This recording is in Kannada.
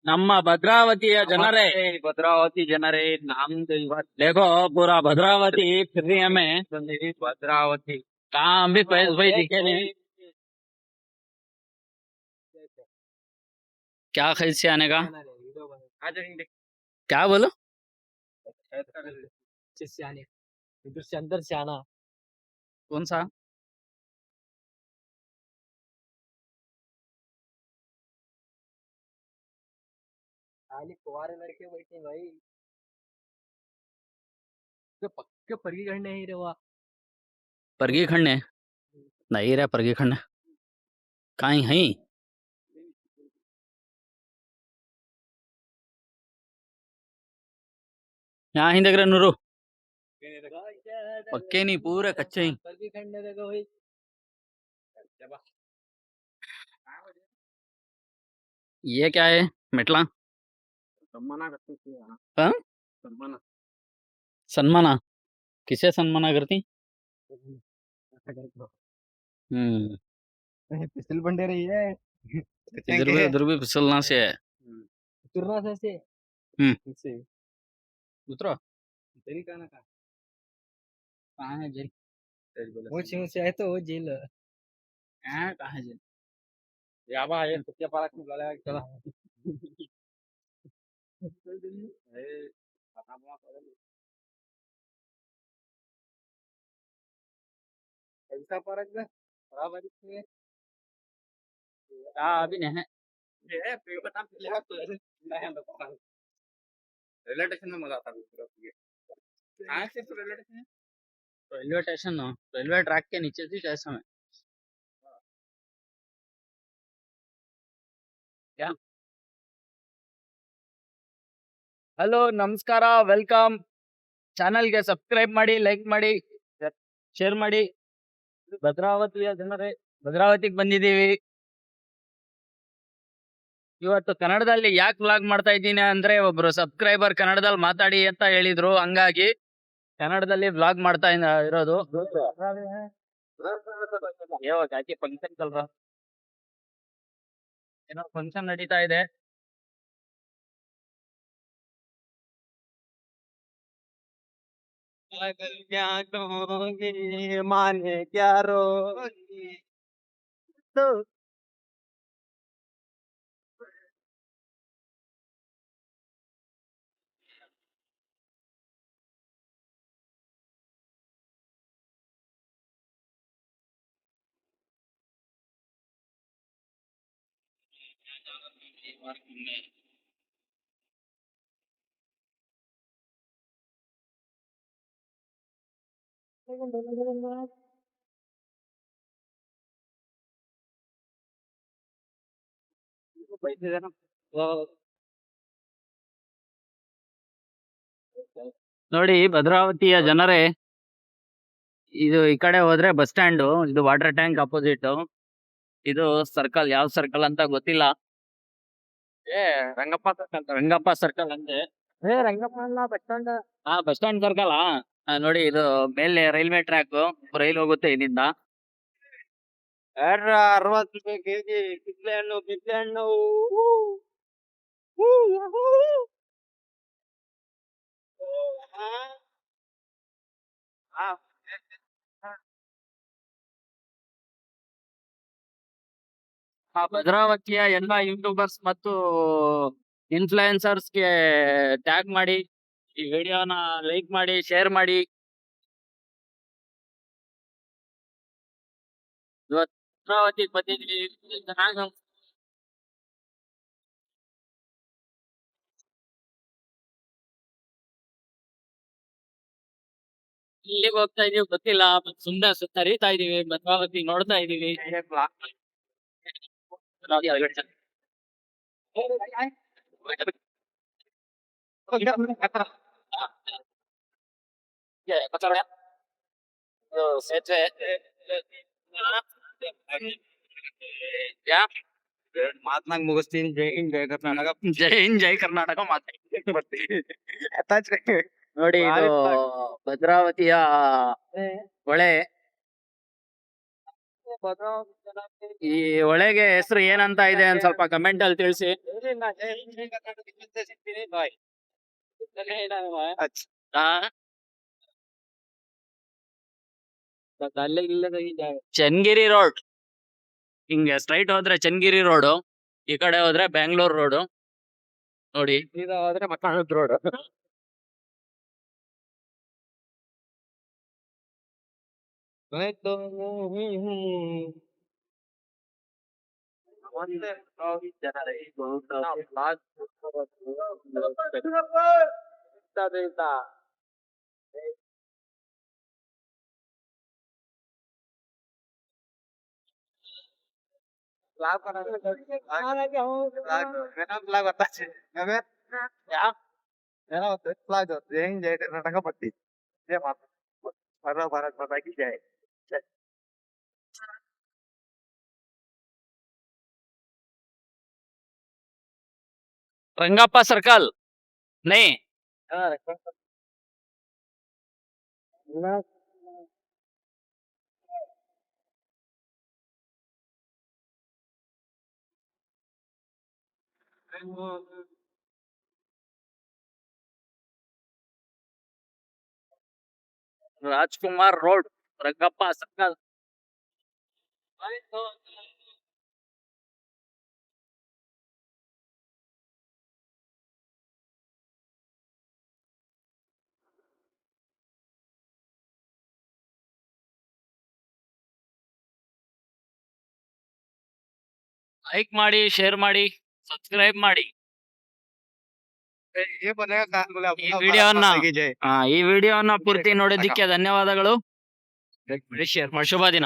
ನಮ್ಮ ಭದ್ರಾವತಿಯ ಜನರೇ, ಭದ್ರಾವತಿ ಜನರೇ, ನಮ್ದು ಇವತ್ತು देखो पूरा भद्रावती फिर रही हमें ಬಂದಿವಿ ಭದ್ರಾವತಿ. कहाँ हम भी फैज भाई दिखे नहीं। क्या खरीद से आने का, क्या बोलो? इधर से अंदर से आना. कौन सा? खाली कुंवारे लड़के बैठे भाई. तो पक्के परगी गढ़ने ही रे वहाँ. परगी खंड है नहीं रे, परगी खंड कहीं है? यहाँ ही देख रहे नूरू, पक्के नहीं पूरे कच्चे ही। परगी गढ़ने देखो भाई. ये क्या है? मेटला सम्माना करते हैं. हाँ? सम्माना. सन्माना किसे सन्माना करती? पिस्तल बंदे रही है. इधर भी फिसलना से है। तुरना से से उतरो। तेरी कहना का कहाँ है जेल? वो छिंग से आए तो वो जेल. कहाँ है जेल? याबा है सत्या पारक में लगा चला. ऐसा पारक में बराबर है. अभी नहीं है। ये बता ले तो ऐसे नहीं है. रेलवे स्टेशन में मजा आता है पूरा. कहाँ से railway station? Railway station railway track के नीचे थी स्टेशन में। क्या? ಹಲೋ ನಮಸ್ಕಾರ, ವೆಲ್ಕಮ್. ಚಾನಲ್ಗೆ ಸಬ್ಸ್ಕ್ರೈಬ್ ಮಾಡಿ, ಲೈಕ್ ಮಾಡಿ, ಶೇರ್ ಮಾಡಿ. ಭದ್ರಾವತಿಯ ಜನರೇ, ಭದ್ರಾವತಿಗೆ ಬಂದಿದ್ದೀವಿ. ಇವತ್ತು ಕನ್ನಡದಲ್ಲಿ ಯಾಕೆ ವ್ಲಾಗ್ ಮಾಡ್ತಾ ಇದ್ದೀನಿ ಅಂದ್ರೆ, ಒಬ್ರು ಸಬ್ಸ್ಕ್ರೈಬರ್ ಕನ್ನಡದಲ್ಲಿ ಮಾತಾಡಿ ಅಂತ ಹೇಳಿದ್ರು, ಹಂಗಾಗಿ ಕನ್ನಡದಲ್ಲಿ ವ್ಲಾಗ್ ಮಾಡ್ತಾ ಇರೋದು. ಫಂಕ್ಷನ್ ಕಲ್ರ, ಏನೋ ಫಂಕ್ಷನ್ ನಡೀತಾ ಇದೆ. क्या कहोगे माने क्या रोगी तो पैसे देना. ನೋಡಿ ಭದ್ರಾವತಿಯ ಜನರೇ, ಇದು ಈ ಕಡೆ ಹೋದ್ರೆ ಬಸ್ ಸ್ಟ್ಯಾಂಡ್, ಇದು ವಾಟರ್ ಟ್ಯಾಂಕ್ ಅಪೋಸಿಟ್. ಇದು ಸರ್ಕಲ್, ಯಾವ ಸರ್ಕಲ್ ಅಂತ ಗೊತ್ತಿಲ್ಲ. ರಂಗಪ್ಪ ಸರ್ಕಲ್. ರಂಗಪ್ಪ ಸರ್ಕಲ್ ಅಂತೆ. ರಂಗಪ್ಪ ಅಲ್ಲ bus stand. Bus stand circle. ನೋಡಿ, ಇದು ಮೇಲೆ ರೈಲ್ವೆ ಟ್ರ್ಯಾಕ್, ರೈಲ್ ಹೋಗುತ್ತೆ ಇದರಿಂದ. 60 ರೂಪಾಯಿ ಕೆಜಿ ಕಿತ್ಲೆ ಹಣ್ಣು. ಕಿತ್ಲೆ ಹಣ್ಣು ಭದ್ರಾವತಿಯ ಎಲ್ಲ ಯೂಟ್ಯೂಬರ್ಸ್ ಮತ್ತು ಇನ್ಫ್ಲೂಯೆನ್ಸರ್ಸ್ಗೆ ಟ್ಯಾಗ್ ಮಾಡಿ, ಈ ವಿಡಿಯೋನ ಲೈಕ್ ಮಾಡಿ, ಶೇರ್ ಮಾಡಿ. ಇವತ್ತು ಭದ್ರಾವತಿಗೆ ಬಂದಿದ್ವಿ. ಚೆನ್ನಾಗಿ ಇಲ್ಲಿಗೆ ಹೋಗ್ತಾ ಇದೀವಿ ಗೊತ್ತಿಲ್ಲ, ಸುಮ್ಮನೆ ಸುತ್ತರಿತಾ ಇದೀವಿ, ಭದ್ರಾವತಿ ನೋಡ್ತಾ ಇದೀವಿ. ಸೇತುವೆ ಮಾತ್ನಾಗ ಮುಗಿಸ್ತೀನಿ. ಜೈ ಹಿಂದ್ ಜೈ ಕರ್ನಾಟಕ. ಜೈ ಹಿಂದ್ ಜೈ ಕರ್ನಾಟಕ ಮಾತಾಡಿ. ನೋಡಿ, ಇದು ಭದ್ರಾವತಿಯ ಹೊಳೆ. ಈ ಹೊಳೆಗೆ ಹೆಸರು ಏನಂತ ಇದೆ ಅಂತ ಸ್ವಲ್ಪ ಕಮೆಂಟ್ ಅಲ್ಲಿ ತಿಳಿಸಿ. ಚನ್ನಗಿರಿ ರೋಡ್, ಹಿಂಗೆ ಸ್ಟ್ರೈಟ್ ಹೋದ್ರೆ ಚನ್ನಗಿರಿ ರೋಡ್, ಈ ಕಡೆ ಹೋದ್ರೆ ಬ್ಯಾಂಗ್ಳೂರ್ ರೋಡ್ ನೋಡಿ. ಹೋದ್ರೆ ಮಕ್ಕಳದ ರೋಡ್. ರಂಗಪಟ್ಟಿ ಭಾರತ್ ಮಾತಾ ಕಿ ಜೈ. ರಂಗಪ್ಪ ಸರ್ಕಲ್ ನೈ Rajkumar road, Rangappa circle. Like ಮಾಡಿ, ಶೇರ್ ಮಾಡಿ, ಸಬ್ಸ್ಕ್ರೈಬ್ ಮಾಡಿ. ಈ ವಿಡಿಯೋನ ಈ ವಿಡಿಯೋನ ಪೂರ್ತಿ ನೋಡಿದ್ದಕ್ಕೆ ಧನ್ಯವಾದಗಳು. ಶುಭ ದಿನ.